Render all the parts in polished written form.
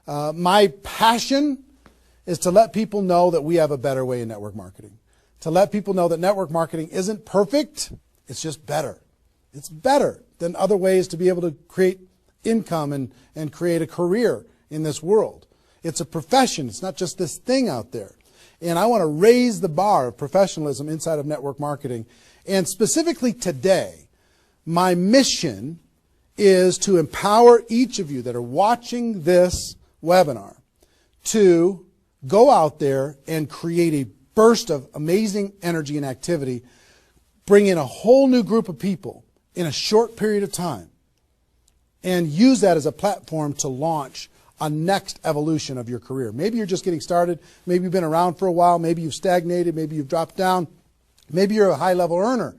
My passion is to let people know that we have a better way in network marketing. To let people know that network marketing isn't perfect, it's just better. It's better than other ways to be able to create income and create a career in this world. It's a profession. It's not just this thing out there. And I want to raise the bar of professionalism inside of network marketing. And specifically today, my mission is to empower each of you that are watching this webinar to go out there and create a burst of amazing energy and activity, bring in a whole new group of people in a short period of time, and use that as a platform to launch a next evolution of your career. Maybe you're just getting started. Maybe you've been around for a while. Maybe you've stagnated. Maybe you've dropped down. Maybe you're a high-level earner.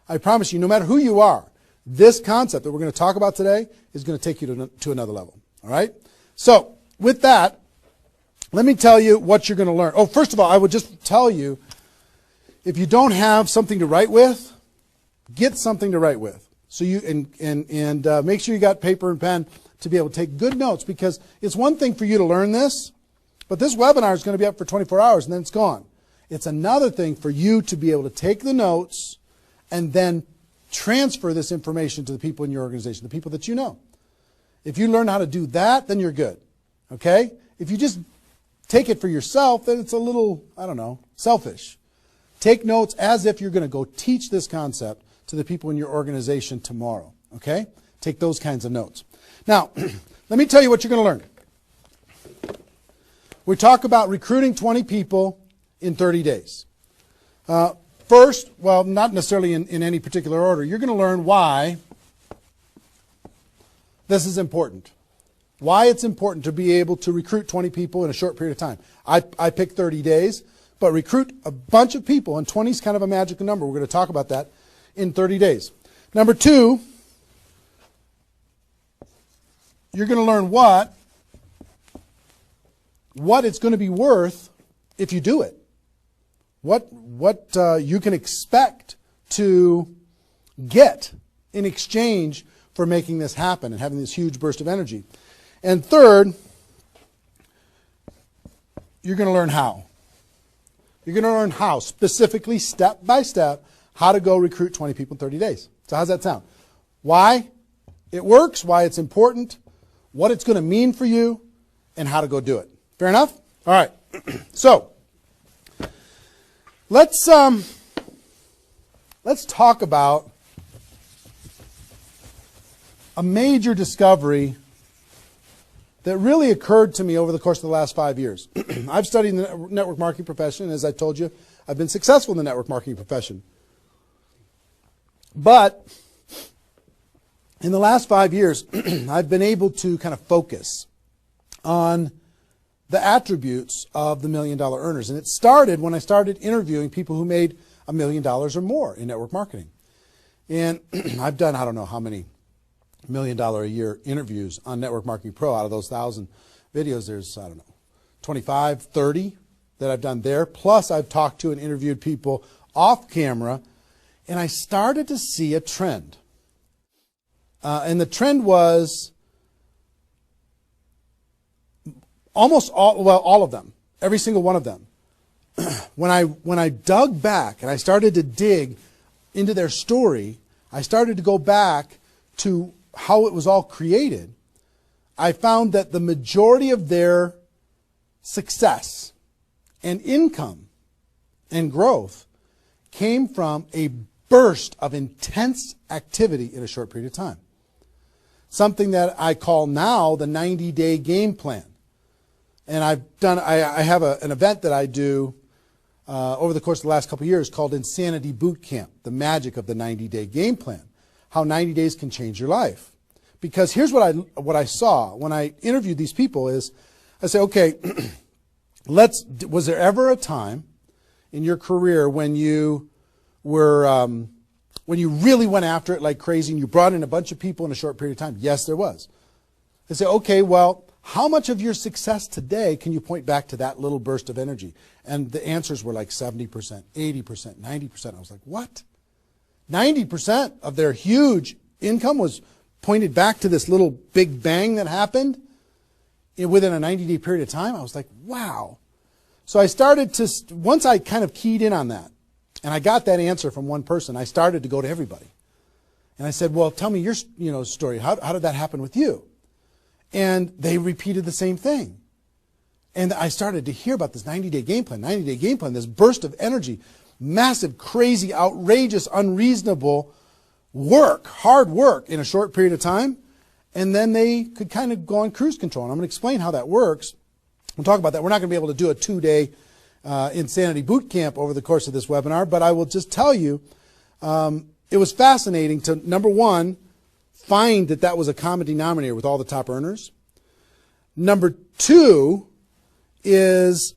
I promise you, no matter who you are, this concept that we're going to talk about today is going to take you to another level. All right? So, with that, let me tell you what you're going to learn. Oh, first of all, I would just tell you, if you don't have something to write with, get something to write with. So you make sure you got paper and pen to be able to take good notes, because it's one thing for you to learn this, but this webinar is going to be up for 24 hours and then it's gone. It's another thing for you to be able to take the notes and then transfer this information to the people in your organization, the people that you know. If you learn how to do that, then you're good. Okay? If you just take it for yourself, then it's a little, I don't know, selfish. Take notes as if you're going to go teach this concept to the people in your organization tomorrow. Okay? Take those kinds of notes. Now, let me tell you what you're going to learn. We talk about recruiting 20 people in 30 days. First, well, not necessarily in any particular order, you're going to learn why this is important. Why it's important to be able to recruit 20 people in a short period of time. I picked 30 days, but recruit a bunch of people, and 20 is kind of a magical number. We're going to talk about that in 30 days. Number two, you're going to learn what it's going to be worth if you do it. What you can expect to get in exchange for making this happen and having this huge burst of energy. And third, you're going to learn how. You're going to learn how, specifically, step by step, how to go recruit 20 people in 30 days. So how's that sound? Why it works, why it's important, what it's going to mean for you, and how to go do it. Fair enough? All right. So, let's talk about a major discovery that really occurred to me over the course of the last 5 years. I've studied the network marketing profession, and as I told you, I've been successful in the network marketing profession. But in the last 5 years, I've been able to kind of focus on the attributes of the $1 million earners. And it started when I started interviewing people who made $1 million or more in network marketing. And I've done, I don't know how many $1 million a year interviews on Network Marketing Pro. Out of those 1,000 videos, there's, I don't know, 25, 30 that I've done there. Plus, I've talked to and interviewed people off camera. And I started to see a trend. And the trend was almost all of them, every single one of them. When I dug back and I started to dig into their story, I started to go back to how it was all created. I found that the majority of their success and income and growth came from a burst of intense activity in a short period of time. Something that I call now the 90-day game plan. And I have an event that I do over the course of the last couple of years called Insanity Boot Camp, the magic of the 90-day game plan. How 90 days can change your life. Because here's what I saw when I interviewed these people is, I say, okay, was there ever a time in your career when you were, when you really went after it like crazy and you brought in a bunch of people in a short period of time? Yes, there was. I say, okay, well, how much of your success today can you point back to that little burst of energy? And the answers were like 70%, 80%, 90%. I was like, what? 90% of their huge income was pointed back to this little big bang that happened within a 90-day period of time. I was like, wow. So I started to, once I kind of keyed in on that, and I got that answer from one person, I started to go to everybody. And I said, well, tell me your story. How did that happen with you? And they repeated the same thing. And I started to hear about this 90-day game plan, this burst of energy, massive, crazy, outrageous, unreasonable work, hard work in a short period of time. And then they could kind of go on cruise control. And I'm going to explain how that works. We'll talk about that. We're not going to be able to do a 2-day insanity boot camp over the course of this webinar, but I will just tell you, it was fascinating to, number one, find that was a common denominator with all the top earners. Number two is,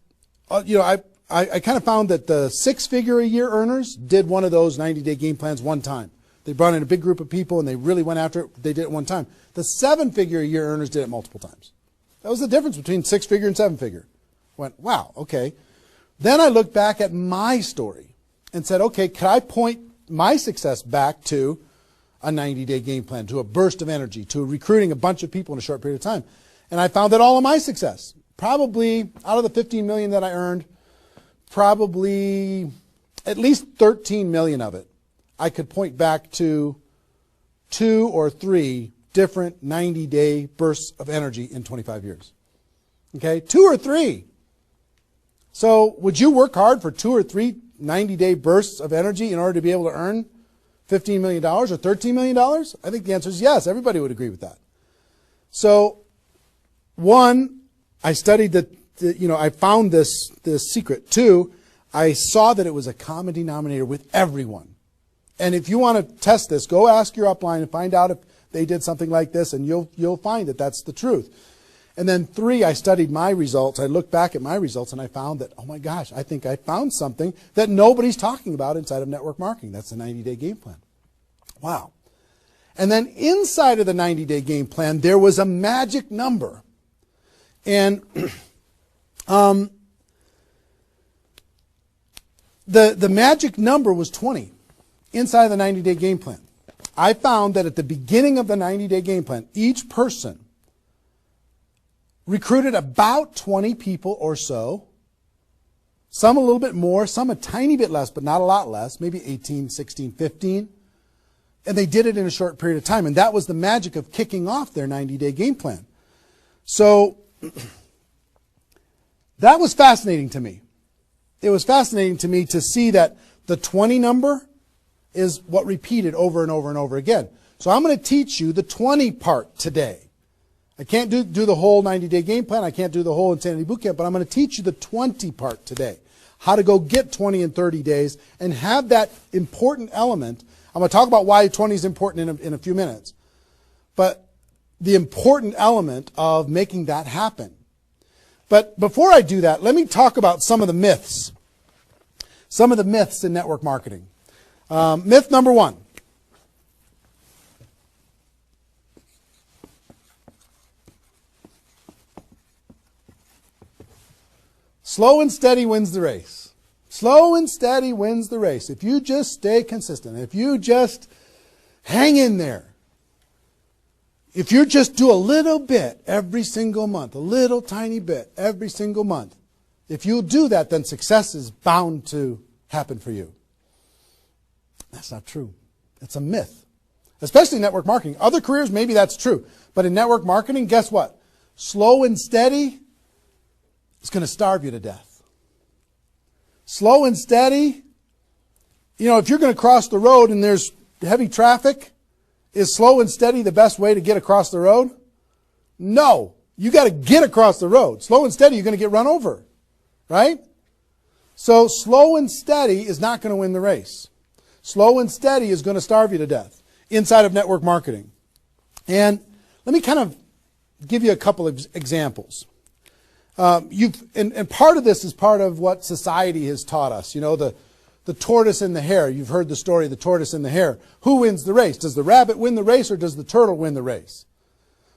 I kind of found that the 6-figure-a-year earners did one of those 90-day game plans one time. They brought in a big group of people and they really went after it. They did it one time. The 7-figure-a-year earners did it multiple times. That was the difference between 6-figure and 7-figure. Went, wow, okay. Then I looked back at my story and said, okay, could I point my success back to a 90-day game plan, to a burst of energy, to recruiting a bunch of people in a short period of time? And I found that all of my success, probably out of the 15 million that I earned, probably at least 13 million of it, I could point back to 2 or 3 different 90-day bursts of energy in 25 years. Okay, 2 or 3. So would you work hard for 2 or 3 90-day bursts of energy in order to be able to earn $15 million or $13 million? I think the answer is yes. Everybody would agree with that. So, one, I studied I found this secret. 2, I saw that it was a common denominator with everyone. And if you want to test this, go ask your upline and find out if they did something like this, and you'll find that that's the truth. And then 3, I studied my results. I looked back at my results and I found that, oh my gosh, I think I found something that nobody's talking about inside of network marketing. That's the 90-day game plan. Wow. And then inside of the 90-day game plan, there was a magic number. And the magic number was 20 inside of the 90-day game plan. I found that at the beginning of the 90-day game plan, each person recruited about 20 people or so, some a little bit more, some a tiny bit less, but not a lot less, maybe 18, 16, 15. And they did it in a short period of time. And that was the magic of kicking off their 90-day game plan. So that was fascinating to me. It was fascinating to me to see that the 20 number is what repeated over and over and over again. So I'm going to teach you the 20 part today. I can't do the whole 90-day game plan. I can't do the whole Insanity Bootcamp, but I'm going to teach you the 20 part today. How to go get 20 in 30 days and have that important element. I'm going to talk about why 20 is important in a few minutes. But the important element of making that happen. But before I do that, let me talk about some of the myths. Some of the myths in network marketing. Myth number 1. Slow and steady wins the race. Slow and steady wins the race. If you just stay consistent, if you just hang in there, if you just do a little bit every single month, a little tiny bit every single month, if you do that, then success is bound to happen for you. That's not true. It's a myth. Especially in network marketing. Other careers, maybe that's true. But in network marketing, guess what? Slow and steady is going to starve you to death. Slow and steady, if you're going to cross the road and there's heavy traffic, is slow and steady the best way to get across the road? No. You got to get across the road. Slow and steady, you're going to get run over. Right? So slow and steady is not going to win the race. Slow and steady is going to starve you to death inside of network marketing. And let me kind of give you a couple of examples. And part of this is part of what society has taught us. The tortoise and the hare. You've heard the story of the tortoise and the hare. Who wins the race? Does the rabbit win the race or does the turtle win the race?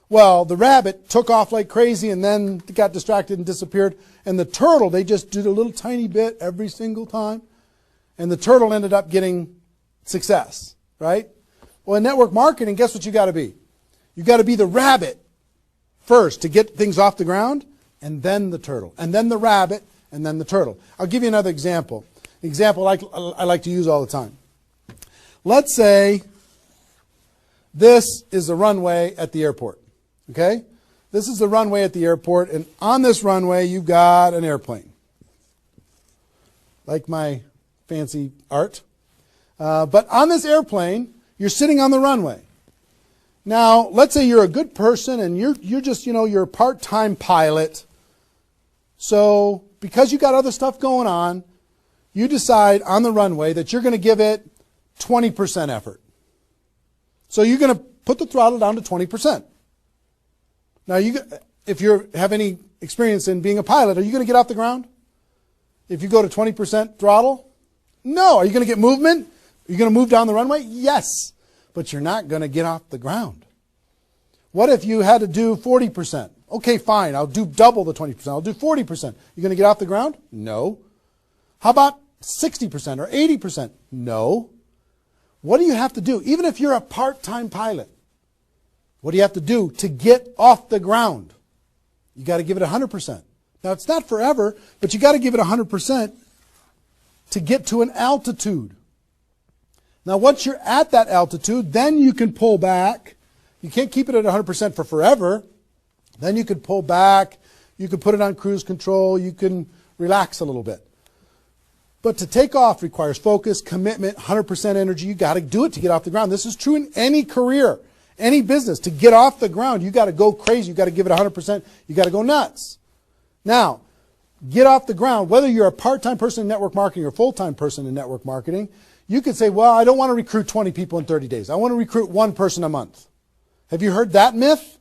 Well, the rabbit took off like crazy and then got distracted and disappeared. And the turtle, they just did a little tiny bit every single time. And the turtle ended up getting success, right? Well, in network marketing, guess what you got to be? You got to be the rabbit first to get things off the ground, and then the turtle, and then the rabbit, and then the turtle. I'll give you another example. Example I like to use all the time. Let's say this is the runway at the airport. Okay? This is the runway at the airport, and on this runway you've got an airplane. Like my fancy art. But on this airplane, you're sitting on the runway. Now, let's say you're a good person and you're just, you're a part-time pilot. So, because you got other stuff going on, you decide on the runway that you're going to give it 20% effort. So you're going to put the throttle down to 20%. Now, if you have any experience in being a pilot, are you going to get off the ground? If you go to 20% throttle? No. Are you going to get movement? Are you going to move down the runway? Yes. But you're not going to get off the ground. What if you had to do 40%? Okay, fine. I'll do double the 20%. I'll do 40%. You going to get off the ground? No. How about 60% or 80%? No. What do you have to do? Even if you're a part-time pilot, what do you have to do to get off the ground? You got to give it 100%. Now, it's not forever, but you got to give it 100% to get to an altitude. Now, once you're at that altitude, then you can pull back. You can't keep it at 100% for forever. Then you can pull back. You can put it on cruise control. You can relax a little bit. But to take off requires focus, commitment, 100% energy. You got to do it to get off the ground. This is true in any career, any business. To get off the ground, you got to go crazy. You got to give it 100%. You got to go nuts. Now, get off the ground. Whether you're a part-time person in network marketing or a full-time person in network marketing, you could say, well, I don't want to recruit 20 people in 30 days. I want to recruit one person a month. Have you heard that myth?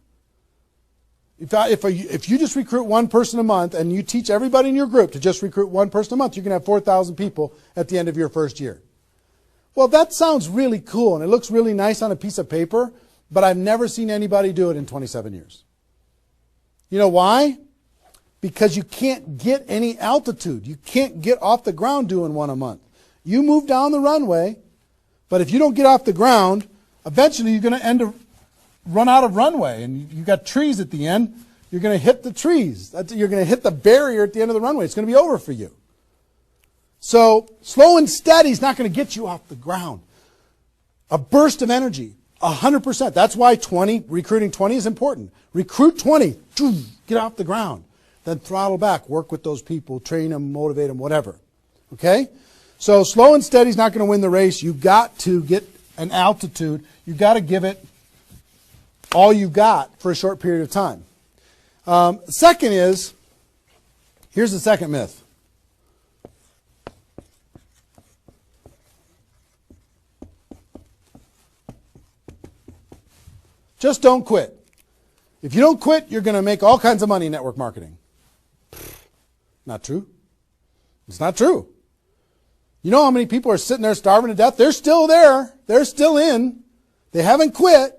If you just recruit one person a month and you teach everybody in your group to just recruit one person a month, you can have 4,000 people at the end of your first year. Well, that sounds really cool and it looks really nice on a piece of paper, but I've never seen anybody do it in 27 years. You know why? Because you can't get any altitude. You can't get off the ground doing one a month. You move down the runway, but if you don't get off the ground, eventually you're going to run out of runway, and you've got trees at the end. You're going to hit the trees. You're going to hit the barrier at the end of the runway. It's going to be over for you. So slow and steady is not going to get you off the ground. A burst of energy, 100%. That's why recruiting 20 is important. Recruit 20, get off the ground. Then throttle back, work with those people, train them, motivate them, whatever. Okay? So slow and steady is not going to win the race. You've got to get an altitude. You've got to give it all you've got for a short period of time. Second is, here's the second myth. Just don't quit. If you don't quit, you're going to make all kinds of money in network marketing. Not true. It's not true. You know how many people are sitting there starving to death? They're still there. They're still in. They haven't quit.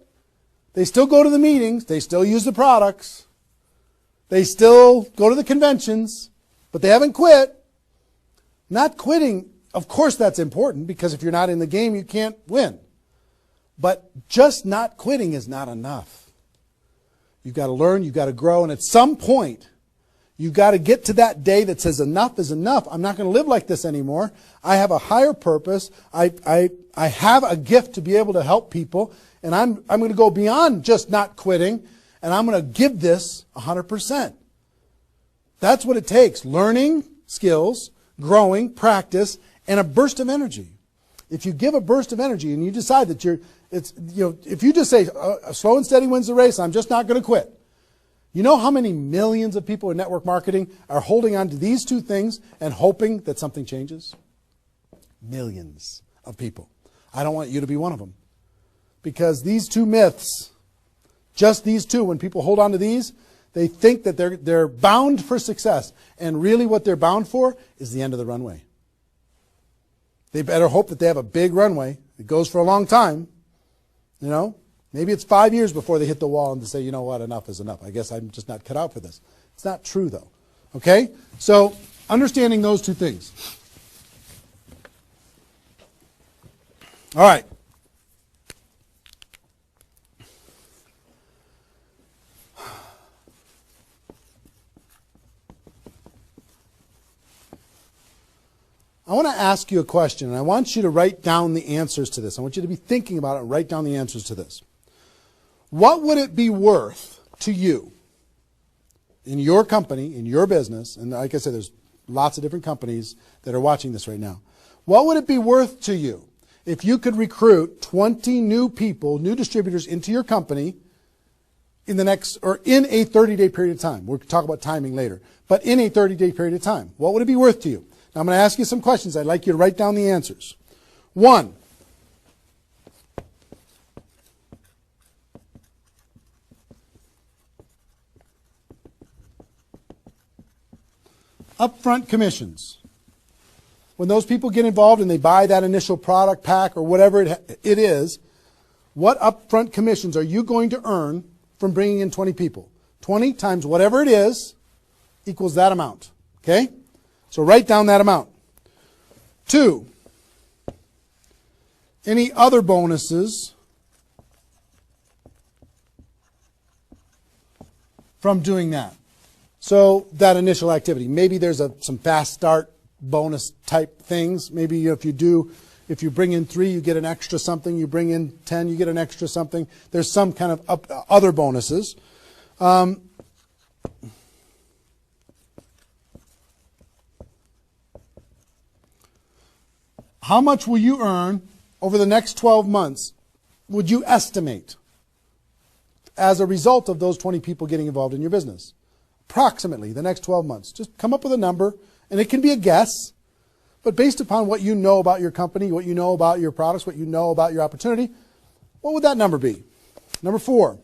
They still go to the meetings. They still use the products. They still go to the conventions. But they haven't quit. Not quitting, of course that's important, because if you're not in the game, you can't win. But just not quitting is not enough. You've got to learn, you've got to grow, and at some point, you've got to get to that day that says enough is enough. I'm not going to live like this anymore. I have a higher purpose. I have a gift to be able to help people. And I'm going to go beyond just not quitting. And I'm going to give this 100%. That's what it takes. Learning skills, growing, practice, and a burst of energy. If you give a burst of energy and you decide that if you just say slow and steady wins the race, I'm just not going to quit. You know how many millions of people in network marketing are holding on to these two things and hoping that something changes? Millions of people. I don't want you to be one of them. Because these two myths, just these two, when people hold on to these, they think that they're bound for success. And really what they're bound for is the end of the runway. They better hope that they have a big runway. It goes for a long time. You know, maybe it's 5 years before they hit the wall and they say, you know what, enough is enough. I guess I'm just not cut out for this. It's not true, though. Okay? So, understanding those two things. All right. I want to ask you a question, and I want you to write down the answers to this. I want you to be thinking about it and write down the answers to this. What would it be worth to you in your company, in your business, and like I said, there's lots of different companies that are watching this right now. What would it be worth to you if you could recruit 20 new people, new distributors into your company in the next, or in a 30-day period of time? We'll talk about timing later, but in a 30-day period of time. What would it be worth to you? Now I'm going to ask you some questions. I'd like you to write down the answers. 1, upfront commissions. When those people get involved and they buy that initial product pack or whatever it is, what upfront commissions are you going to earn from bringing in 20 people? 20 times whatever it is equals that amount. Okay? So write down that amount. 2, any other bonuses from doing that? So that initial activity. Maybe there's some fast start bonus type things. Maybe if you bring in 3, you get an extra something. You bring in 10, you get an extra something. There's some kind of other bonuses. How much will you earn over the next 12 months, would you estimate, as a result of those 20 people getting involved in your business? Approximately the next 12 months. Just come up with a number, and it can be a guess, but based upon what you know about your company, what you know about your products, what you know about your opportunity, what would that number be? Number 4.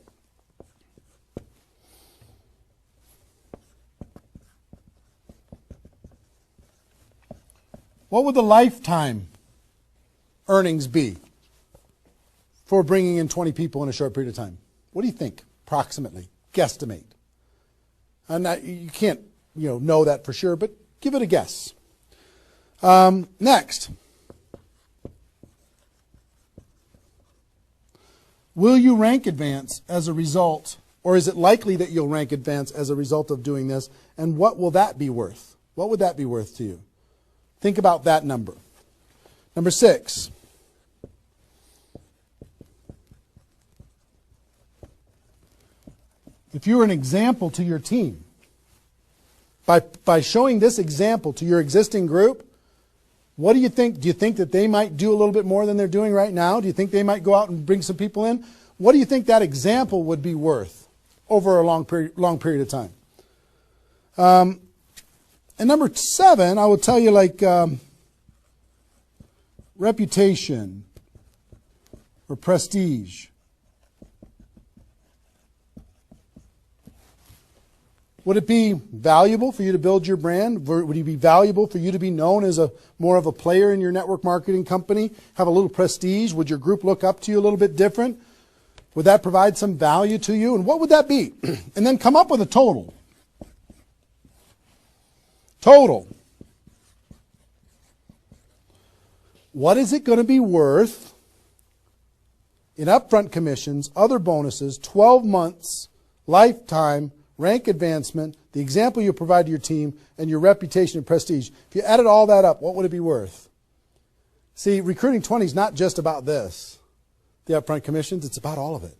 What would the lifetime earnings be for bringing in 20 people in a short period of time? What do you think, approximately? Guesstimate. And you can't know that for sure, but give it a guess. Next. Will you rank advance as a result, or is it likely that you'll rank advance as a result of doing this? And what will that be worth? What would that be worth to you? Think about that number. Number 6. If you were an example to your team, by showing this example to your existing group, what do you think? Do you think that they might do a little bit more than they're doing right now? Do you think they might go out and bring some people in? What do you think that example would be worth over a long period of time? And number 7, I will tell you, like reputation or prestige. Would it be valuable for you to build your brand? Would it be valuable for you to be known as more of a player in your network marketing company? Have a little prestige? Would your group look up to you a little bit different? Would that provide some value to you? And what would that be? And then come up with a total. Total. What is it going to be worth in upfront commissions, other bonuses, 12 months, lifetime, rank advancement, the example you provide to your team, and your reputation and prestige? If you added all that up, what would it be worth? See, recruiting 20 is not just about this, the upfront commissions. It's about all of it.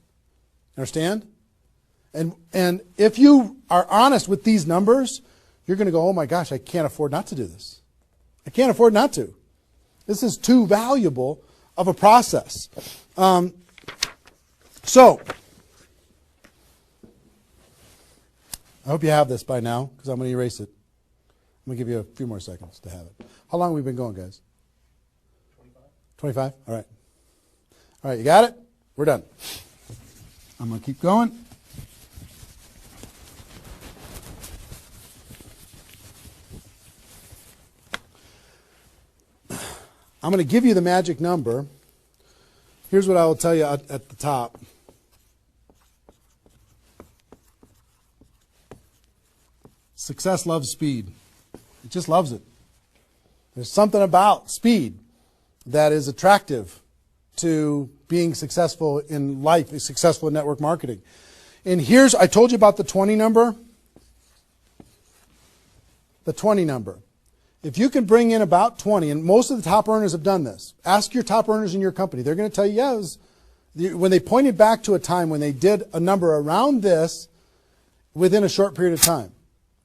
Understand? And if you are honest with these numbers, you're going to go, oh my gosh, I can't afford not to do this. I can't afford not to. This is too valuable of a process. So, I hope you have this by now, because I'm going to erase it. I'm going to give you a few more seconds to have it. How long have we been going, guys? 25? All right. All right, you got it? We're done. I'm going to keep going. I'm going to give you the magic number. Here's what I will tell you at the top. Success loves speed. It just loves it. There's something about speed that is attractive to being successful in life, successful in network marketing. And here's, I told you about the 20 number. The 20 number. If you can bring in about 20, and most of the top earners have done this, ask your top earners in your company. They're going to tell you, yes, when they pointed back to a time when they did a number around this within a short period of time,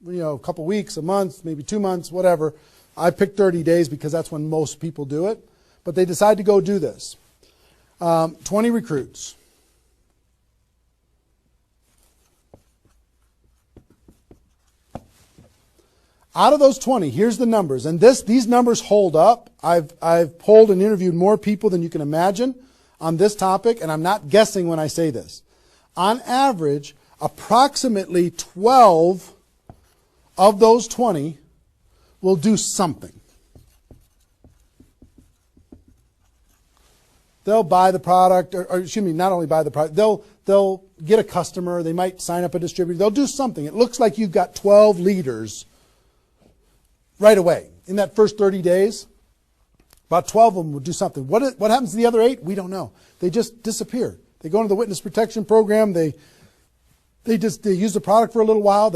a couple weeks, a month, maybe 2 months, whatever. I picked 30 days because that's when most people do it. But they decide to go do this. 20 recruits. Out of those 20, here's the numbers. And these numbers hold up. I've polled and interviewed more people than you can imagine on this topic, and I'm not guessing when I say this. On average, approximately 12 of those 20 will do something. They'll buy the product, or excuse me, not only buy the product, they'll get a customer, they might sign up a distributor, they'll do something. It looks like you've got 12 leaders right away. In that first 30 days, about 12 of them will do something. What happens to the other 8? We don't know. They just disappear. They go into the witness protection program, they use the product for a little while,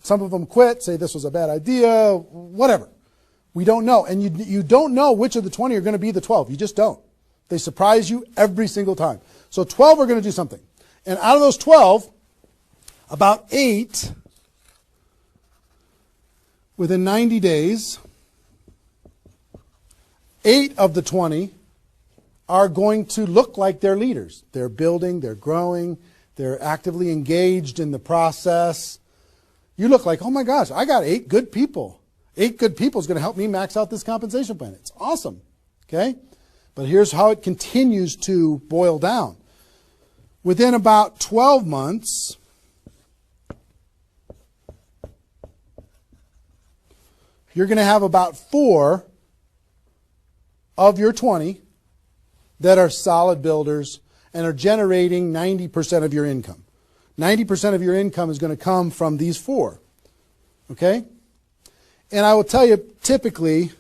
some of them quit, say this was a bad idea, whatever. We don't know. And you don't know which of the 20 are going to be the 12. You just don't. They surprise you every single time. So 12 are going to do something. And out of those 12, about 8, within 90 days, 8 of the 20 are going to look like they're leaders. They're building, they're growing, they're actively engaged in the process. You look like, oh my gosh, I got 8 good people. 8 good people is going to help me max out this compensation plan. It's awesome. Okay? But here's how it continues to boil down. Within about 12 months, you're going to have about 4 of your 20 that are solid builders and are generating 90% of your income. 90% of your income is going to come from these 4. Okay? And I will tell you, typically,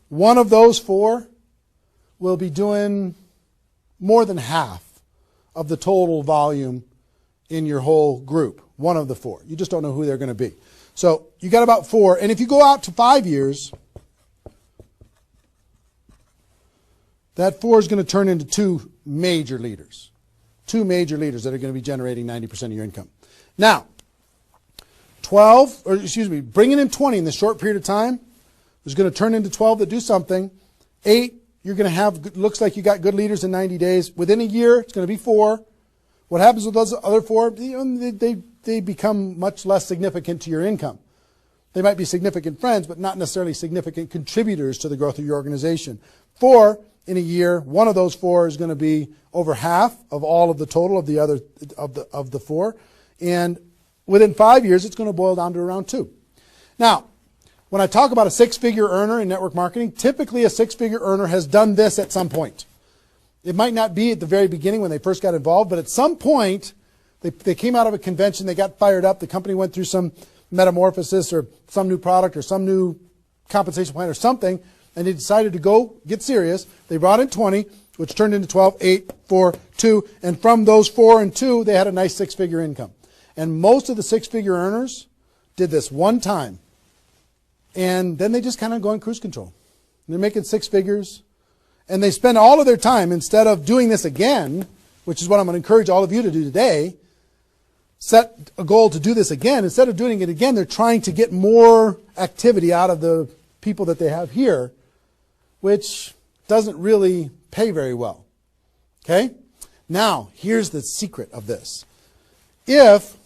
one of those 4 will be doing more than half of the total volume in your whole group. One of the 4. You just don't know who they're going to be. So you got about 4. And if you go out to 5 years, that 4 is going to turn into 2 major leaders. 2 major leaders that are going to be generating 90% of your income. Now, bringing in 20 in this short period of time is going to turn into 12 that do something. 8, you're going to have, looks like you got good leaders in 90 days. Within a year, it's going to be 4. What happens with those other 4? They become much less significant to your income. They might be significant friends, but not necessarily significant contributors to the growth of your organization. 4, in a year, one of those 4 is going to be over half of all of the total of the other of the 4. And within 5 years, it's going to boil down to around 2. Now, when I talk about a 6-figure earner in network marketing, typically a 6-figure earner has done this at some point. It might not be at the very beginning when they first got involved, but at some point, they came out of a convention, they got fired up, the company went through some metamorphosis or some new product or some new compensation plan or something, and they decided to go get serious. They brought in 20, which turned into 12, 8, 4, 2, and from those 4 and 2, they had a nice 6-figure income. And most of the 6-figure earners did this one time, and then they just kind of go in cruise control. And they're making 6 figures, and they spend all of their time, instead of doing this again, which is what I'm going to encourage all of you to do today, set a goal to do this again. Instead of doing it again, they're trying to get more activity out of the people that they have here, which doesn't really pay very well. Okay? Now, here's the secret of this. If,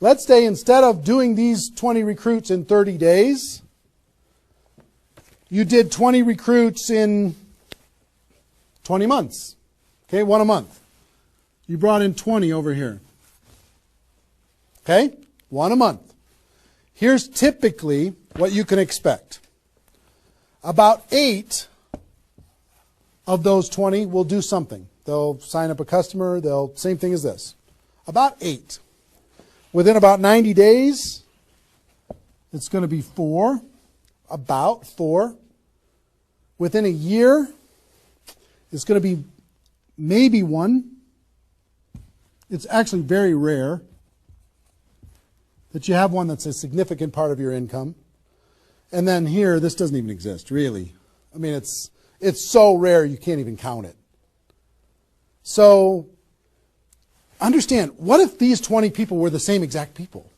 let's say instead of doing these 20 recruits in 30 days, you did 20 recruits in 20 months. Okay, 1 a month. You brought in 20 over here. Okay, 1 a month. Here's typically what you can expect. About 8 of those 20 will do something. They'll sign up a customer. Same thing as this. About 8. Within about 90 days, it's going to be 4. About 4. Within a year, it's going to be maybe 1. It's actually very rare but you have one that's a significant part of your income. And then here, this doesn't even exist, really. I mean, it's so rare you can't even count it. So understand, what if these 20 people were the same exact people?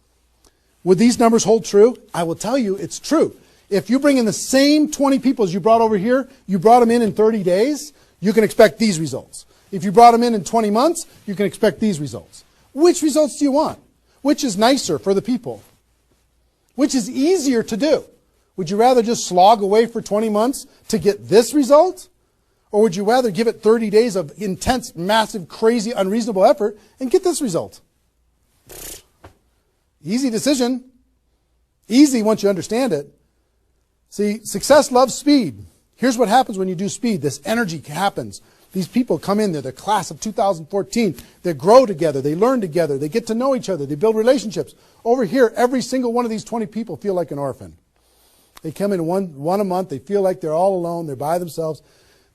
Would these numbers hold true? I will tell you it's true. If you bring in the same 20 people as you brought over here, you brought them in 30 days, you can expect these results. If you brought them in 20 months, you can expect these results. Which results do you want? Which is nicer for the people? Which is easier to do? Would you rather just slog away for 20 months to get this result? Or would you rather give it 30 days of intense, massive, crazy, unreasonable effort and get this result? Easy decision. Easy once you understand it. See, success loves speed. Here's what happens when you do speed. This energy happens. These people come in there, the class of 2014. They grow together. They learn together. They get to know each other. They build relationships. Over here, every single one of these 20 people feel like an orphan. They come in one a month. They feel like they're all alone. They're by themselves.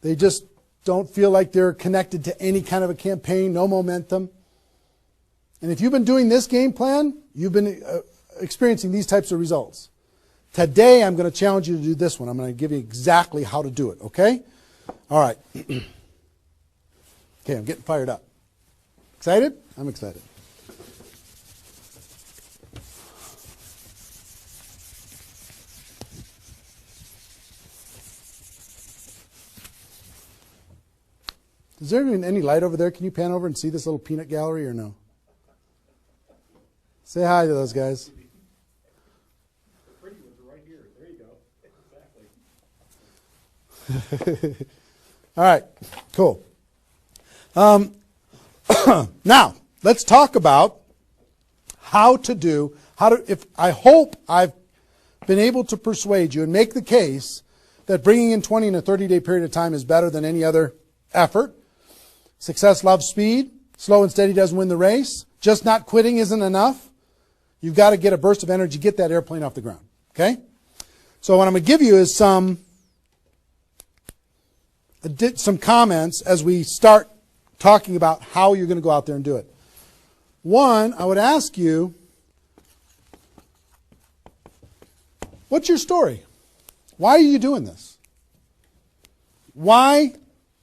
They just don't feel like they're connected to any kind of a campaign, no momentum. And if you've been doing this game plan, you've been experiencing these types of results. Today, I'm going to challenge you to do this one. I'm going to give you exactly how to do it, okay? All right. Okay, I'm getting fired up. Excited? I'm excited. Is there even any light over there? Can you pan over and see this little peanut gallery or no? Say hi to those guys. The pretty ones are right here. There you go. Exactly. All right, cool. Now, let's talk about I hope I've been able to persuade you and make the case that bringing in 20 in a 30-day period of time is better than any other effort. Success loves speed. Slow and steady doesn't win the race. Just not quitting isn't enough. You've got to get a burst of energy, get that airplane off the ground. Okay? So what I'm going to give you is some comments as we start talking about how you're going to go out there and do it. One, I would ask you, what's your story? Why are you doing this? Why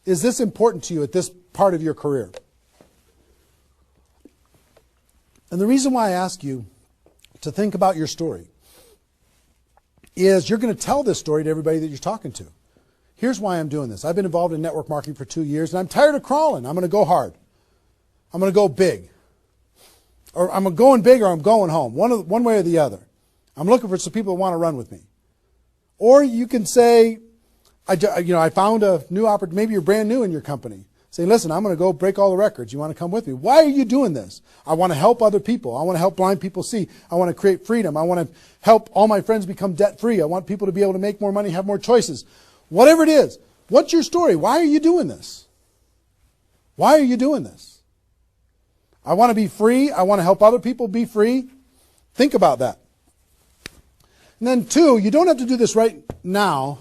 is this important to you at this part of your career? And the reason why I ask you to think about your story is you're going to tell this story to everybody that you're talking to. Here's why I'm doing this. I've been involved in network marketing for 2 years, and I'm tired of crawling. I'm going to go hard. I'm going to go big. Or I'm going big or I'm going home. One way or the other. I'm looking for some people that want to run with me. Or you can say, I found a new opportunity. Maybe you're brand new in your company. Say, listen, I'm going to go break all the records. You want to come with me? Why are you doing this? I want to help other people. I want to help blind people see. I want to create freedom. I want to help all my friends become debt-free. I want people to be able to make more money, have more choices. Whatever it is. What's your story? Why are you doing this? Why are you doing this? I want to be free. I want to help other people be free. Think about that. And then 2, you don't have to do this right now.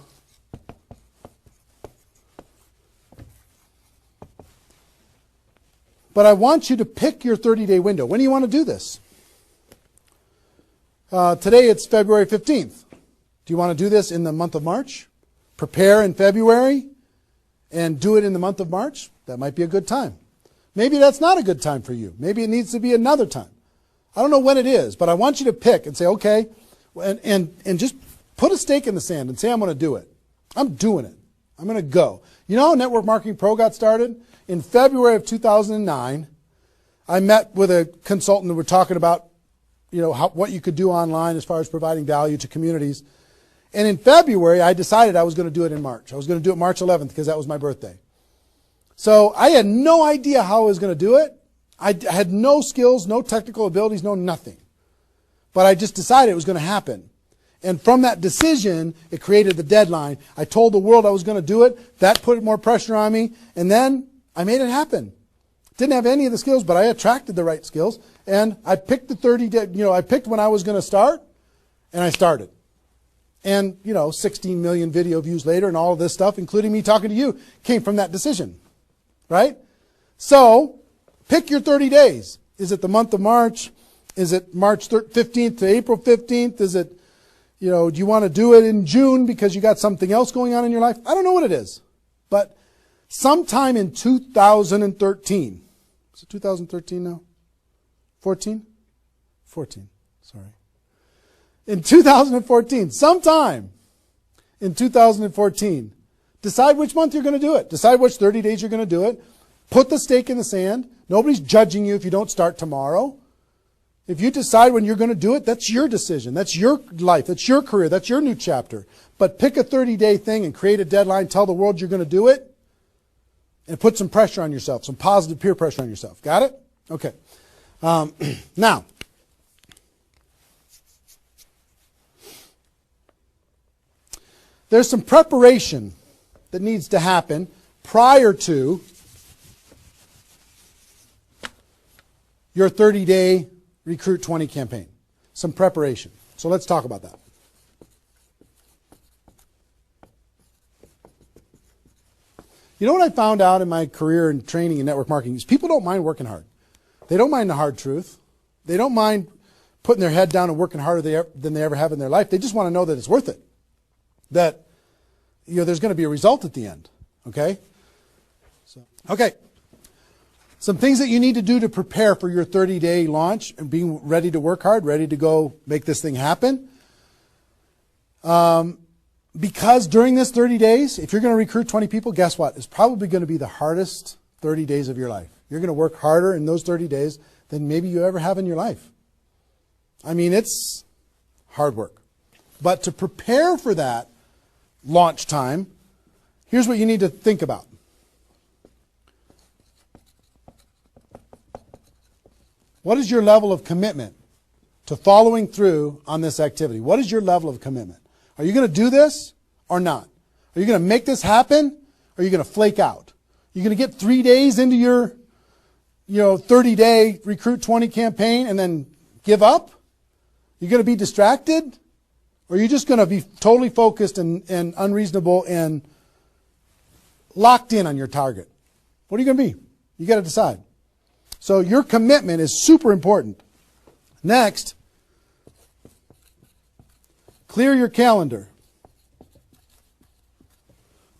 But I want you to pick your 30-day window. When do you want to do this? Today it's February 15th. Do you want to do this in the month of March? Prepare in February and do it in the month of March? That might be a good time. Maybe that's not a good time for you. Maybe it needs to be another time. I don't know when it is, but I want you to pick and say, okay, and just put a stake in the sand and say, I'm going to do it. I'm doing it. I'm going to go. You know how Network Marketing Pro got started? In February of 2009, I met with a consultant and we're talking about, what you could do online as far as providing value to communities. And in February, I decided I was going to do it in March. I was going to do it March 11th because that was my birthday. So I had no idea how I was going to do it. I had no skills, no technical abilities, no nothing. But I just decided it was going to happen. And from that decision, it created the deadline. I told the world I was going to do it. That put more pressure on me. And then I made it happen. Didn't have any of the skills, but I attracted the right skills. And I picked the 30 day, I picked when I was going to start, and I started. And, 16 million video views later and all of this stuff, including me talking to you, came from that decision. Right? So, pick your 30 days. Is it the month of March? Is it March 15th to April 15th? Is it, do you want to do it in June because you got something else going on in your life? I don't know what it is. But sometime in 2013, is it 2013 now? 14? 14, sorry. In 2014, sometime in 2014, decide which month you're going to do it. Decide which 30 days you're going to do it. Put the stake in the sand. Nobody's judging you if you don't start tomorrow. If you decide when you're going to do it, that's your decision. That's your life. That's your career. That's your new chapter. But pick a 30-day thing and create a deadline. Tell the world you're going to do it. And put some pressure on yourself. Some positive peer pressure on yourself. Got it? Okay. Now, there's some preparation that needs to happen prior to your 30-day Recruit 20 campaign. Some preparation. So let's talk about that. You know what I found out in my career in training in network marketing is people don't mind working hard. They don't mind the hard truth. They don't mind putting their head down and working harder than they ever have in their life. They just want to know that it's worth it. That there's going to be a result at the end. Okay? Okay. Some things that you need to do to prepare for your 30-day launch and being ready to work hard, ready to go make this thing happen. Because during this 30 days, if you're going to recruit 20 people, guess what? It's probably going to be the hardest 30 days of your life. You're going to work harder in those 30 days than maybe you ever have in your life. I mean, it's hard work. But to prepare for that launch time, here's what you need to think about. What is your level of commitment to following through on this activity? What is your level of commitment? Are you going to do this or not? Are you going to make this happen or are you going to flake out? You're going to get 3 days into your 30-day Recruit 20 campaign and then give up? You're going to be distracted? Or are you just going to be totally focused and unreasonable and locked in on your target? What are you going to be? You got to decide. So your commitment is super important. Next, clear your calendar.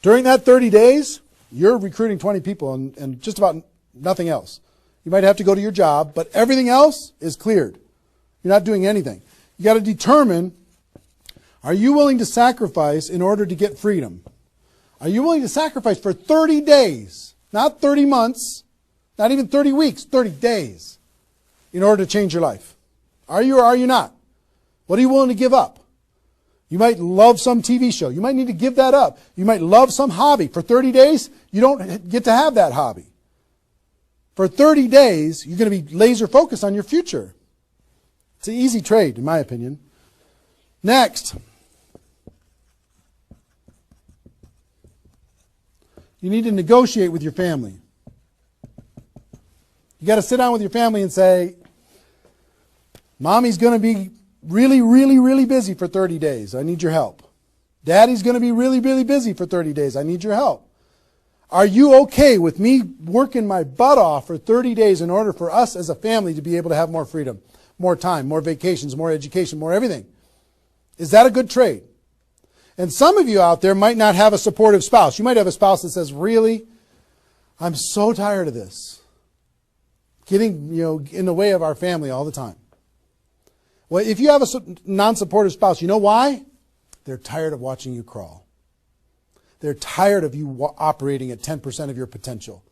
During that 30 days, you're recruiting 20 people and just about nothing else. You might have to go to your job, but everything else is cleared. You're not doing anything. You got to determine, are you willing to sacrifice in order to get freedom? Are you willing to sacrifice for 30 days, not 30 months, not even 30 weeks, 30 days, in order to change your life? Are you or are you not? What are you willing to give up? You might love some TV show. You might need to give that up. You might love some hobby. For 30 days, you don't get to have that hobby. For 30 days, you're going to be laser focused on your future. It's an easy trade, in my opinion. Next, you need to negotiate with your family. You got to sit down with your family and say, Mommy's going to be really, really, really busy for 30 days. I need your help. Daddy's going to be really, really busy for 30 days. I need your help. Are you okay with me working my butt off for 30 days in order for us as a family to be able to have more freedom, more time, more vacations, more education, more everything? Is that a good trade? And some of you out there might not have a supportive spouse. You might have a spouse that says, really, I'm so tired of this. Getting, in the way of our family all the time. Well, if you have a non-supportive spouse, you know why? They're tired of watching you crawl. They're tired of you operating at 10% of your potential.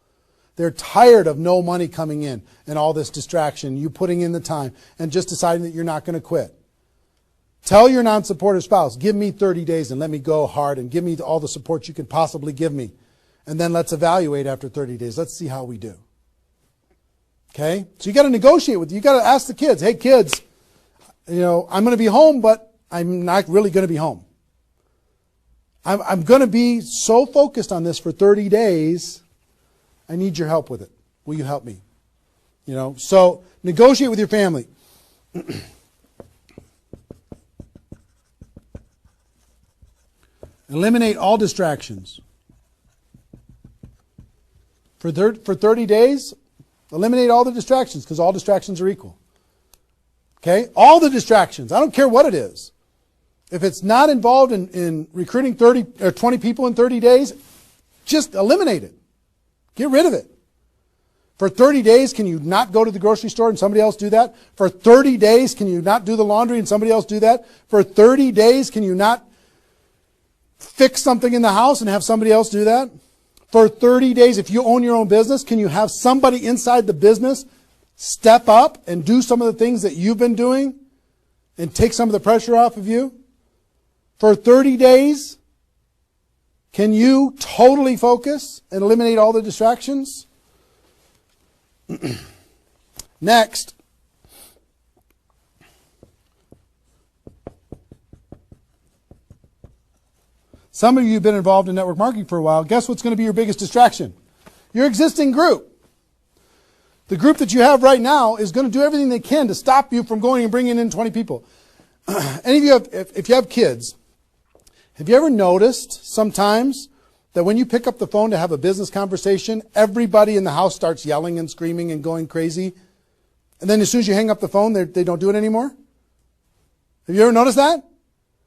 They're tired of no money coming in and all this distraction, you putting in the time and just deciding that you're not going to quit. Tell your non-supportive spouse, give me 30 days and let me go hard and give me all the support you can possibly give me. And then let's evaluate after 30 days. Let's see how we do. Okay? So you got to negotiate with, you got to ask the kids, hey kids, I'm going to be home, but I'm not really going to be home. I'm going to be so focused on this for 30 days. I need your help with it. Will you help me? So negotiate with your family. Eliminate all distractions. For 30 days, eliminate all the distractions because all distractions are equal. Okay? All the distractions. I don't care what it is. If it's not involved in recruiting 30 or 20 people in 30 days, just eliminate it. Get rid of it. For 30 days, can you not go to the grocery store and somebody else do that? For 30 days, can you not do the laundry and somebody else do that? For 30 days, can you not fix something in the house and have somebody else do that? For 30 days, if you own your own business, can you have somebody inside the business step up and do some of the things that you've been doing and take some of the pressure off of you? For 30 days, can you totally focus and eliminate all the distractions? Next, some of you have been involved in network marketing for a while. Guess what's going to be your biggest distraction? Your existing group. The group that you have right now is going to do everything they can to stop you from going and bringing in 20 people. Any of you have, if you have kids, have you ever noticed sometimes that when you pick up the phone to have a business conversation, everybody in the house starts yelling and screaming and going crazy? And then as soon as you hang up the phone, they don't do it anymore? Have you ever noticed that?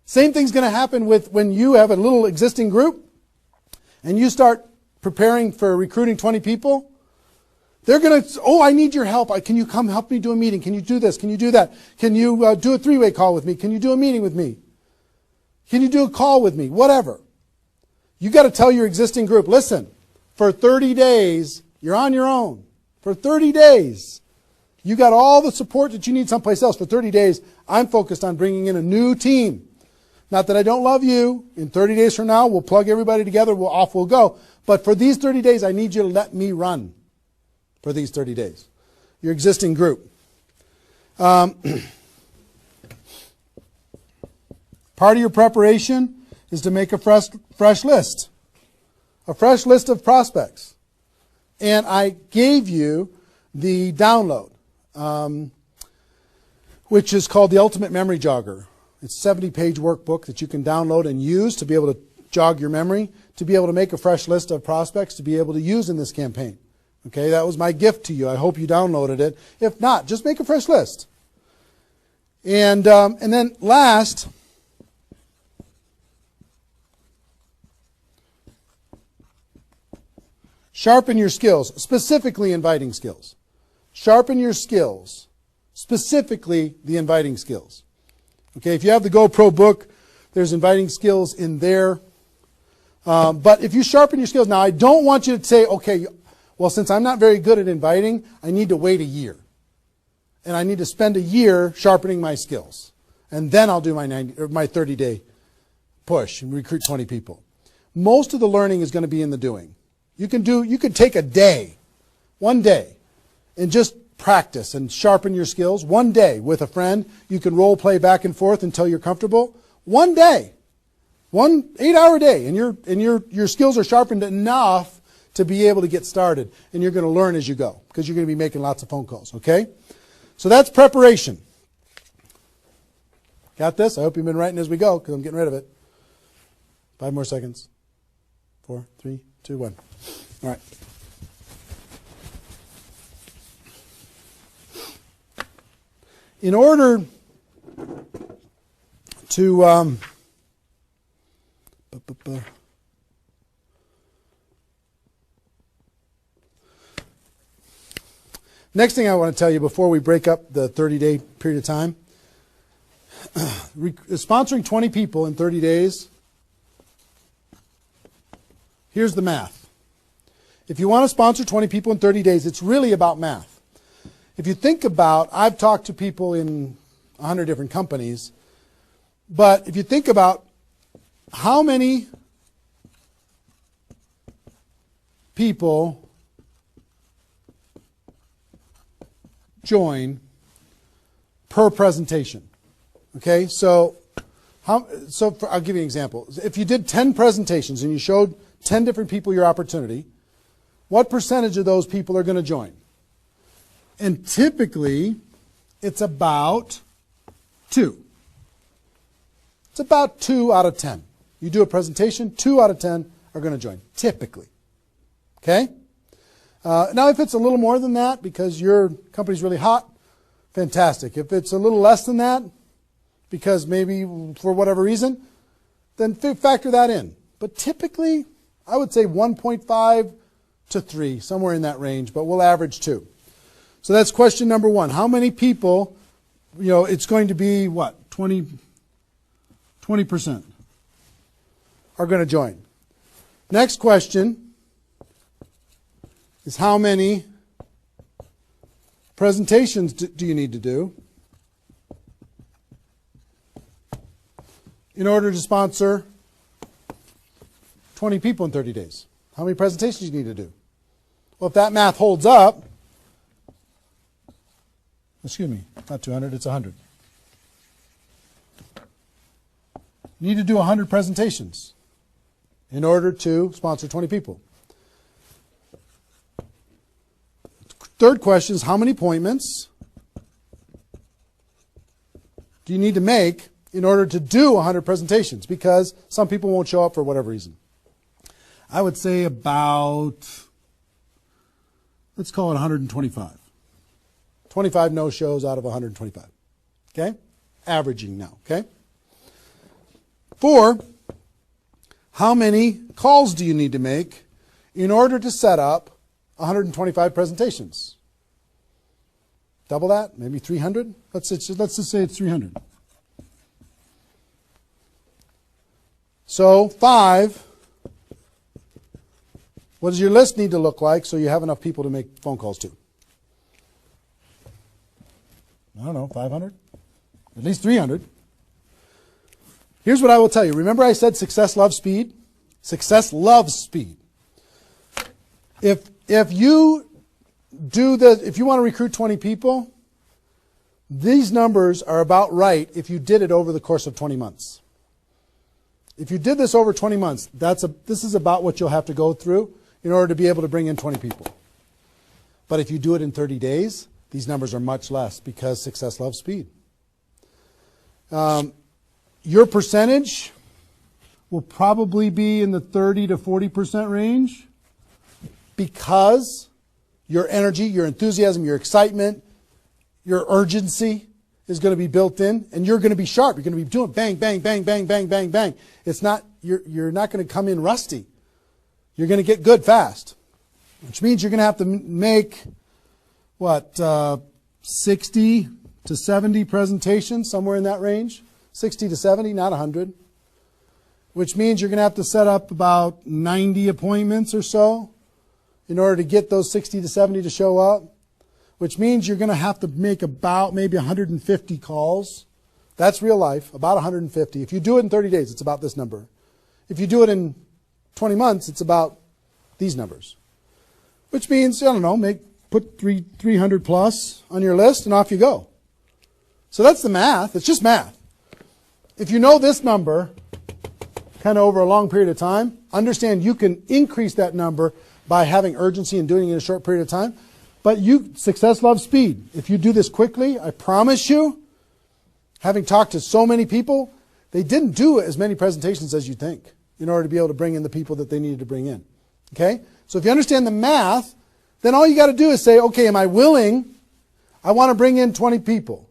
Same thing's going to happen with when you have a little existing group and you start preparing for recruiting 20 people. They're going to, oh, I need your help. Can you come help me do a meeting? Can you do this? Can you do that? Can you do a three-way call with me? Can you do a meeting with me? Can you do a call with me? Whatever. You got to tell your existing group, listen, for 30 days, you're on your own. For 30 days, you got all the support that you need someplace else. For 30 days, I'm focused on bringing in a new team. Not that I don't love you. In 30 days from now, we'll plug everybody together. Off we'll go. But for these 30 days, I need you to let me run for these 30 days. Your existing group. Part of your preparation is to make a fresh list. A fresh list of prospects. And I gave you the download, which is called the Ultimate Memory Jogger. It's a 70-page workbook that you can download and use to be able to jog your memory, to be able to make a fresh list of prospects to be able to use in this campaign. Okay, that was my gift to you. I hope you downloaded it. If not, just make a fresh list. And then last, sharpen your skills, specifically inviting skills. Sharpen your skills, specifically the inviting skills. Okay, if you have the GoPro book, there's inviting skills in there. But if you sharpen your skills, now I don't want you to say, okay, well, since I'm not very good at inviting, I need to wait a year. And I need to spend a year sharpening my skills. And then I'll do my 30-day push and recruit 20 people. Most of the learning is going to be in the doing. You could take a day, one day, and just practice and sharpen your skills. One day with a friend, you can role play back and forth until you're comfortable. One day, 1 8-hour day, and your skills are sharpened enough to be able to get started. And you're going to learn as you go because you're going to be making lots of phone calls, okay? So that's preparation. Got this? I hope you've been writing as we go because I'm getting rid of it. 5 more seconds. 4, 3, 2, 1. All right. In order to next thing I want to tell you before we break up the 30-day period of time, sponsoring 20 people in 30 days, here's the math. If you want to sponsor 20 people in 30 days, it's really about math. If you think about, I've talked to people in 100 different companies, but if you think about how many people join per presentation. Okay, so I'll give you an example. If you did 10 presentations and you showed 10 different people your opportunity, what percentage of those people are going to join? And typically, it's about 2. It's about 2 out of 10. You do a presentation, 2 out of 10 are going to join, typically. Okay? Now, if it's a little more than that because your company's really hot, fantastic. If it's a little less than that, because maybe for whatever reason, then factor that in. But typically, I would say 1.5 to 3, somewhere in that range, but we'll average 2. So that's question number 1. How many people, it's going to be what? 20% are going to join. Next question is how many presentations do you need to do in order to sponsor 20 people in 30 days? How many presentations do you need to do? Well, if that math holds up, excuse me, not 200, it's 100. You need to do 100 presentations in order to sponsor 20 people. Third question is how many appointments do you need to make in order to do 100 presentations? Because some people won't show up for whatever reason. I would say about, let's call it 125. 25 no-shows out of 125. Okay? Averaging now. Okay? 4, how many calls do you need to make in order to set up 125 presentations? Double that? Maybe 300? Let's just say it's 300. So 5, what does your list need to look like so you have enough people to make phone calls to? I don't know, 500? At least 300. Here's what I will tell you. Remember I said success loves speed? Success loves speed. If you want to recruit 20 people, these numbers are about right if you did it over the course of 20 months. If you did this over 20 months, this is about what you'll have to go through in order to be able to bring in 20 people. But if you do it in 30 days, these numbers are much less because success loves speed. Your percentage will probably be in the 30 to 40% range because your energy, your enthusiasm, your excitement, your urgency is going to be built in, and you're going to be sharp. You're going to be doing bang, bang, bang, bang, bang, bang, bang. You're not going to come in rusty. You're going to get good fast, which means you're going to have to make, 60 to 70 presentations, somewhere in that range. 60 to 70, not 100. Which means you're going to have to set up about 90 appointments or so in order to get those 60 to 70 to show up. Which means you're going to have to make about maybe 150 calls. That's real life, about 150. If you do it in 30 days, it's about this number. If you do it in 20 months, it's about these numbers. Which means, put 300 plus on your list and off you go. So that's the math. It's just math. If you know this number kind of over a long period of time, understand you can increase that number by having urgency and doing it in a short period of time. But success loves speed. If you do this quickly, I promise you, having talked to so many people, they didn't do as many presentations as you think in order to be able to bring in the people that they needed to bring in. Okay? So if you understand the math, then all you got to do is say, okay, am I willing? I want to bring in 20 people.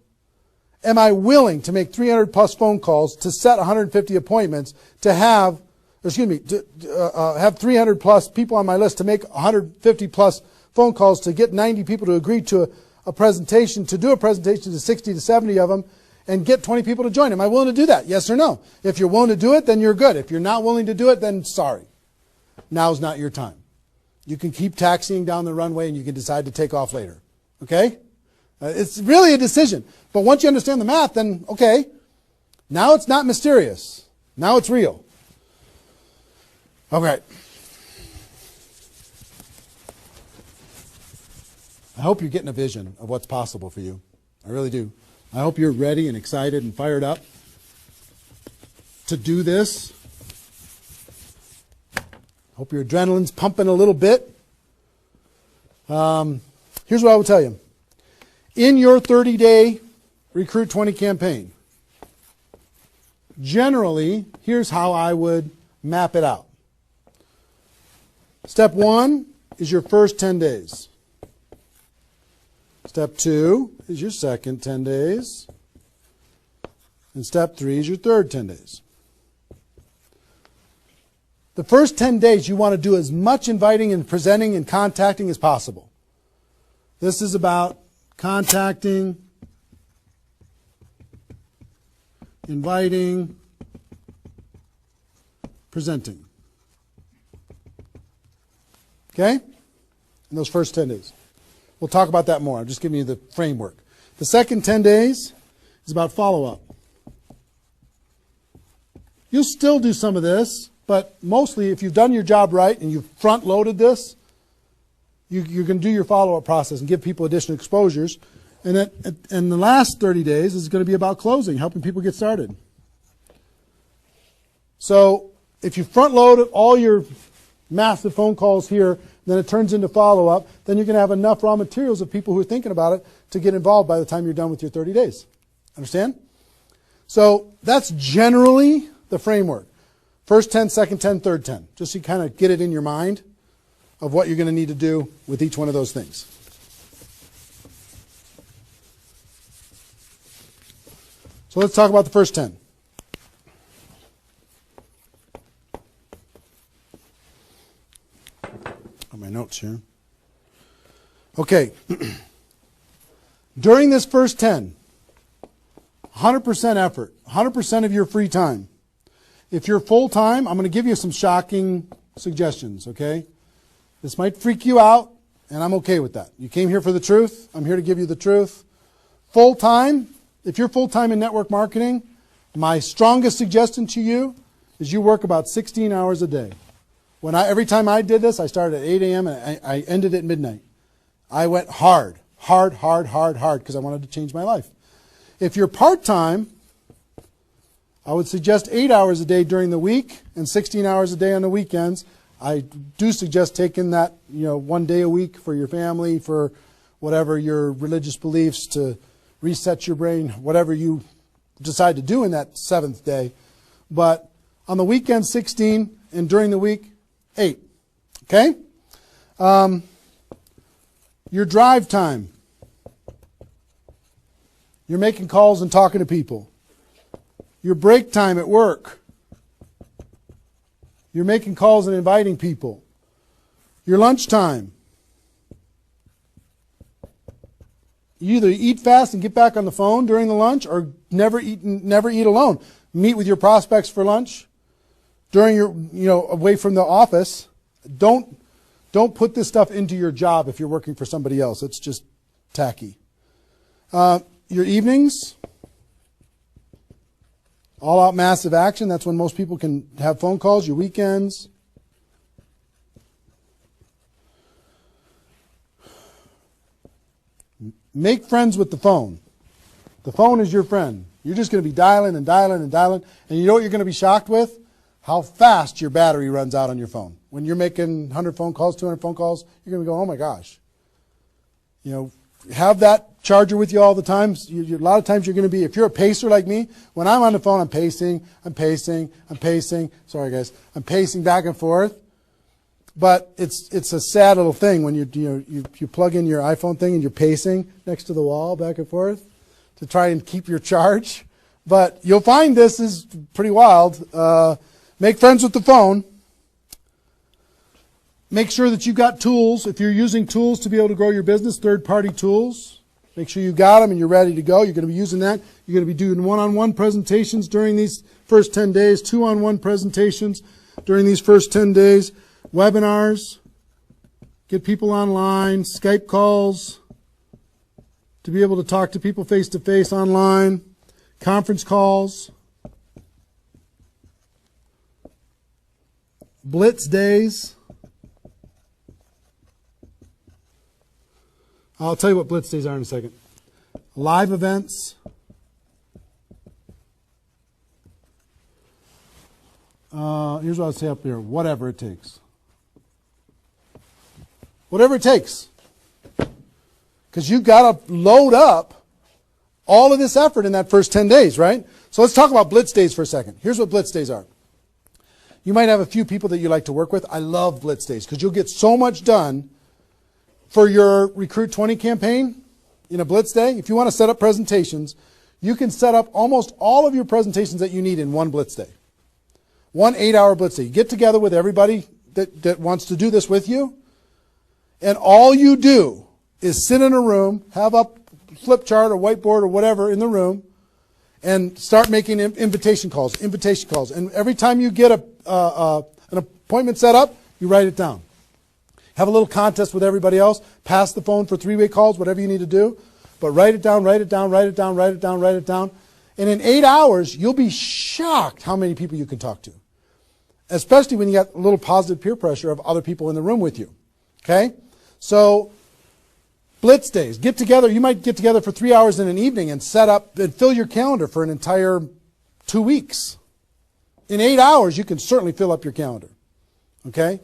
Am I willing to make 300 plus phone calls to set 150 appointments to have 300 plus people on my list to make 150 plus phone calls to get 90 people to agree to a presentation, to do a presentation to 60 to 70 of them and get 20 people to join. Am I willing to do that? Yes or no? If you're willing to do it, then you're good. If you're not willing to do it, then sorry. Now's not your time. You can keep taxiing down the runway and you can decide to take off later. Okay? It's really a decision. But once you understand the math, then okay, now it's not mysterious. Now it's real. Okay. I hope you're getting a vision of what's possible for you. I really do. I hope you're ready and excited and fired up to do this. Hope your adrenaline's pumping a little bit. Here's what I will tell you. In your 30-day Recruit 20 campaign, generally, here's how I would map it out. Step 1 is your first 10 days. Step 2 is your second 10 days. And step 3 is your third 10 days. The first 10 days you want to do as much inviting and presenting and contacting as possible. This is about contacting, inviting, presenting. Okay? In those first 10 days. We'll talk about that more. I'm just giving you the framework. The second 10 days is about follow-up. You'll still do some of this, but mostly if you've done your job right and you've front-loaded this, you're going to do your follow-up process and give people additional exposures. And the last 30 days is going to be about closing, helping people get started. So if you front-load all your massive phone calls here, then it turns into follow-up, then you're going to have enough raw materials of people who are thinking about it to get involved by the time you're done with your 30 days. Understand? So that's generally the framework. First 10, second 10, third 10. Just so you kind of get it in your mind of what you're going to need to do with each one of those things. So let's talk about the first 10. On my notes here. Okay. During this first 10, 100% effort, 100% of your free time. If you're full-time, I'm going to give you some shocking suggestions, okay? This might freak you out, and I'm okay with that. You came here for the truth. I'm here to give you the truth. Full-time, if you're full-time in network marketing, my strongest suggestion to you is you work about 16 hours a day. Every time I did this, I started at 8 a.m. and I ended at midnight. I went hard, because I wanted to change my life. If you're part-time, I would suggest 8 hours a day during the week and 16 hours a day on the weekends. I do suggest taking that, 1 day a week for your family, for whatever your religious beliefs, to reset your brain, whatever you decide to do in that 7th day. But on the weekend, 16, and during the week, 8. Okay? Your drive time. You're making calls and talking to people. Your break time at work. You're making calls and inviting people. Your lunch time. You either eat fast and get back on the phone during the lunch, or never eat alone. Meet with your prospects for lunch during your, away from the office. Don't put this stuff into your job if you're working for somebody else. It's just tacky. Your evenings. All out massive action. That's when most people can have phone calls. Your weekends. Make friends with the phone. The phone is your friend. You're just going to be dialing and dialing and dialing. And you know what you're going to be shocked with? How fast your battery runs out on your phone. When you're making 100 phone calls, 200 phone calls, you're going to go, oh my gosh. Have that charger with you all the time. A lot of times you're going to be, if you're a pacer like me, when I'm on the phone, I'm pacing. Sorry guys. I'm pacing back and forth. But it's a sad little thing when you plug in your iPhone thing and you're pacing next to the wall back and forth to try and keep your charge. But you'll find this is pretty wild. Make friends with the phone. Make sure that you've got tools. If you're using tools to be able to grow your business, third-party tools, make sure you've got them and you're ready to go. You're going to be using that. You're going to be doing one-on-one presentations during these first 10 days, two-on-one presentations during these first 10 days, webinars, get people online, Skype calls, to be able to talk to people face-to-face online, conference calls, blitz days. I'll tell you what blitz days are in a second. Live events. Here's what I'll say up here. Whatever it takes. Whatever it takes. Because you've got to load up all of this effort in that first 10 days, right? So let's talk about blitz days for a second. Here's what blitz days are. You might have a few people that you like to work with. I love blitz days because you'll get so much done for your Recruit 20 campaign in a Blitz day, if you want to set up presentations, you can set up almost all of your presentations that you need in one Blitz day. 1 8-hour Blitz day. You get together with everybody that wants to do this with you, and all you do is sit in a room, have a flip chart or whiteboard or whatever in the room, and start making invitation calls. And every time you get an appointment set up, you write it down. Have a little contest with everybody else. Pass the phone for 3-way calls, whatever you need to do. But write it down, write it down, write it down, write it down, write it down. And in 8 hours, you'll be shocked how many people you can talk to. Especially when you got a little positive peer pressure of other people in the room with you. Okay? So, Blitz days. Get together. You might get together for 3 hours in an evening and set up and fill your calendar for an entire 2 weeks. In 8 hours, you can certainly fill up your calendar. Okay?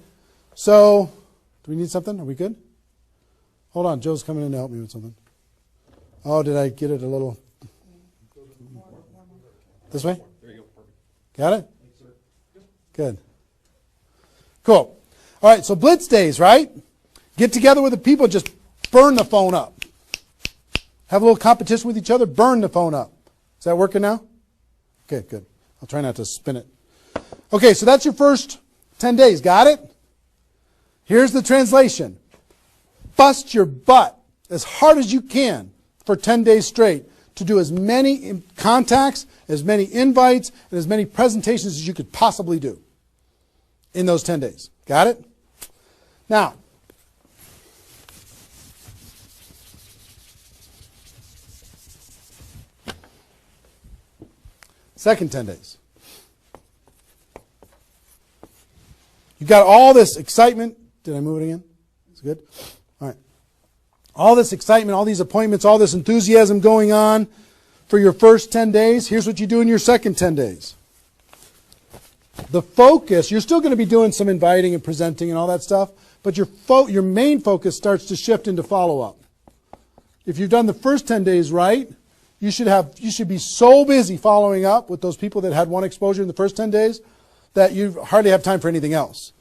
So, do we need something? Are we good? Hold on. Joe's coming in to help me with something. Oh, did I get it a little? This way? There you go. Perfect. Got it? Good. Cool. All right, so Blitz days, right? Get together with the people, just burn the phone up. Have a little competition with each other, burn the phone up. Is that working now? Okay, good. I'll try not to spin it. Okay, so that's your first 10 days. Got it? Here's the translation. Bust your butt as hard as you can for 10 days straight to do as many contacts, as many invites, and as many presentations as you could possibly do in those 10 days. Got it? Now, second 10 days. You got all this excitement. Did I move it again? It's good? All right. All this excitement, all these appointments, all this enthusiasm going on for your first 10 days. Here's what you do in your second 10 days. The focus, you're still going to be doing some inviting and presenting and all that stuff, but your main focus starts to shift into follow-up. If you've done the first 10 days right, you should be so busy following up with those people that had one exposure in the first 10 days that you hardly have time for anything else.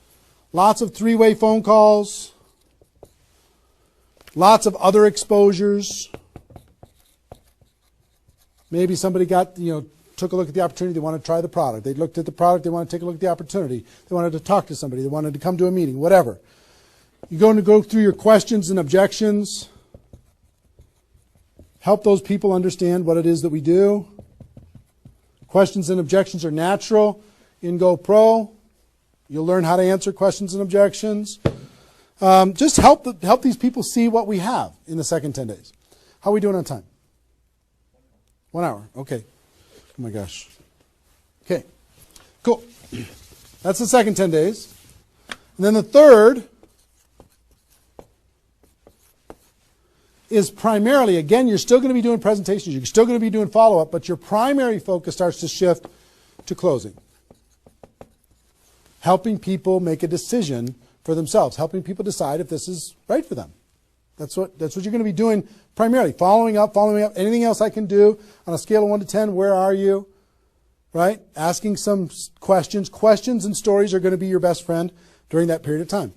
Lots of 3-way phone calls, lots of other exposures. Maybe somebody took a look at the opportunity, they want to try the product. They looked at the product, they want to take a look at the opportunity. They wanted to talk to somebody, they wanted to come to a meeting, whatever. You're going to go through your questions and objections. Help those people understand what it is that we do. Questions and objections are natural in GoPro. You'll learn how to answer questions and objections. Just help these people see what we have in the second 10 days. How are we doing on time? 1 hour. Okay. Oh my gosh. Okay. Cool. That's the second 10 days. And then the third is primarily, again, you're still going to be doing presentations, you're still going to be doing follow-up, but your primary focus starts to shift to closing. Helping people make a decision for themselves, helping people decide if this is right for them. That's what you're going to be doing primarily, following up, anything else I can do on a scale of 1 to 10, where are you? Right? Asking some questions. Questions and stories are going to be your best friend during that period of time.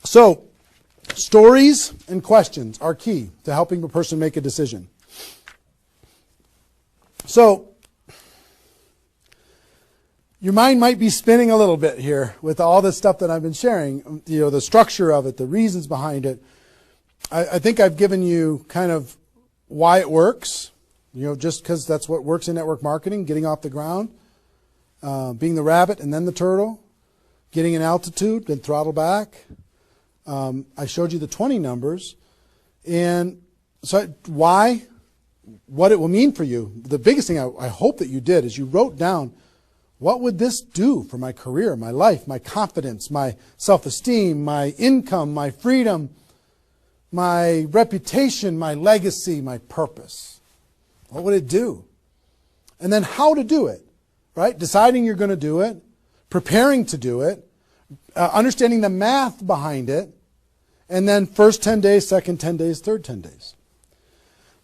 So, stories and questions are key to helping a person make a decision. So, your mind might be spinning a little bit here with all this stuff that I've been sharing, the structure of it, the reasons behind it. I think I've given you kind of why it works, just because that's what works in network marketing, getting off the ground, being the rabbit and then the turtle, getting an altitude, then throttle back. I showed you the 20 numbers. And so why, what it will mean for you. The biggest thing I hope that you did is you wrote down, what would this do for my career, my life, my confidence, my self-esteem, my income, my freedom, my reputation, my legacy, my purpose? What would it do? And then how to do it, right? Deciding you're going to do it, preparing to do it, understanding the math behind it, and then first 10 days, second 10 days, third 10 days.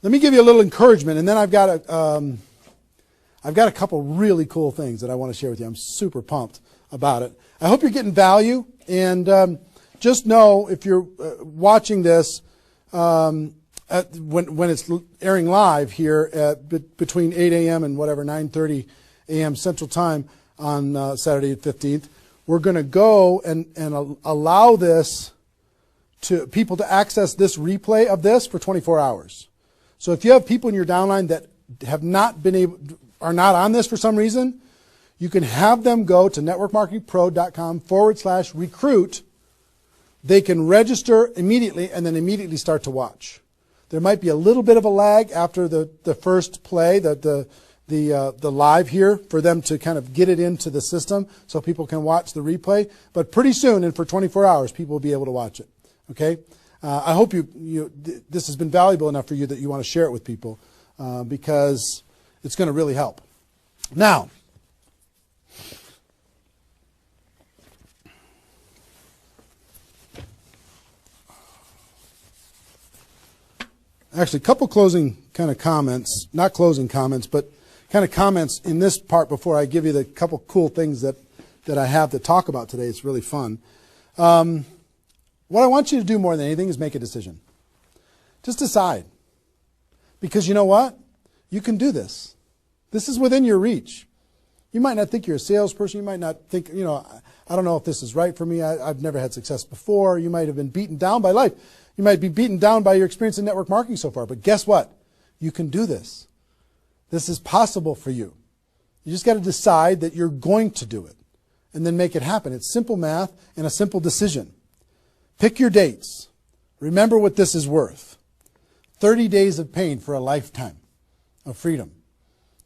Let me give you a little encouragement, and then I've got a couple really cool things that I want to share with you. I'm super pumped about it. I hope you're getting value, and just know if you're watching this when it's airing live here at between 8 a.m. and whatever 9:30 a.m. Central Time on Saturday the 15th, we're going to go and allow this to people to access this replay of this for 24 hours. So if you have people in your downline that have not been able, are not on this for some reason, you can have them go to networkmarketingpro.com/recruit. They can register immediately and then immediately start to watch. There might be a little bit of a lag after the first play, the live here, for them to kind of get it into the system so people can watch the replay. But pretty soon, and for 24 hours, people will be able to watch it. Okay? I hope this has been valuable enough for you that you want to share it with people because it's going to really help. Now, actually, a couple closing kind of comments, not closing comments, but kind of comments in this part before I give you the couple cool things that I have to talk about today. It's really fun. What I want you to do more than anything is make a decision. Just decide. Because you know what? You can do this. This is within your reach. You might not think you're a salesperson. You might not think, I don't know if this is right for me. I've never had success before. You might have been beaten down by life. You might be beaten down by your experience in network marketing so far. But guess what? You can do this. This is possible for you. You just got to decide that you're going to do it and then make it happen. It's simple math and a simple decision. Pick your dates. Remember what this is worth. 30 days of pain for a lifetime of freedom.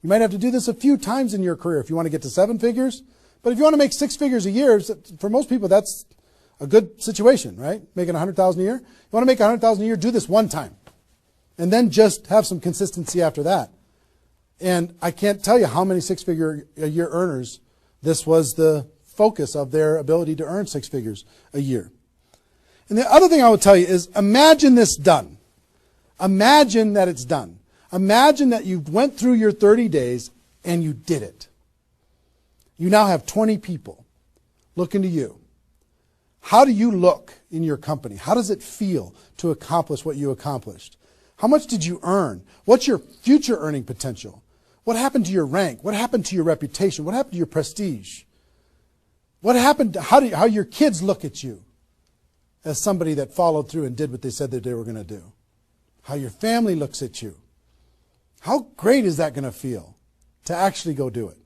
You might have to do this a few times in your career if you want to get to 7 figures. But if you want to make 6 figures a year, for most people that's a good situation, right? Making $100,000 a year. You want to make $100,000 a year, do this one time. And then just have some consistency after that. And I can't tell you how many 6-figure a year earners this was the focus of their ability to earn 6 figures a year. And the other thing I would tell you is imagine this done. Imagine that it's done. Imagine that you went through your 30 days and you did it. You now have 20 people looking to you. How do you look in your company? How does it feel to accomplish what you accomplished? How much did you earn? What's your future earning potential? What happened to your rank? What happened to your reputation? What happened to your prestige? What happened to how your kids look at you as somebody that followed through and did what they said that they were going to do? How your family looks at you? How great is that going to feel to actually go do it?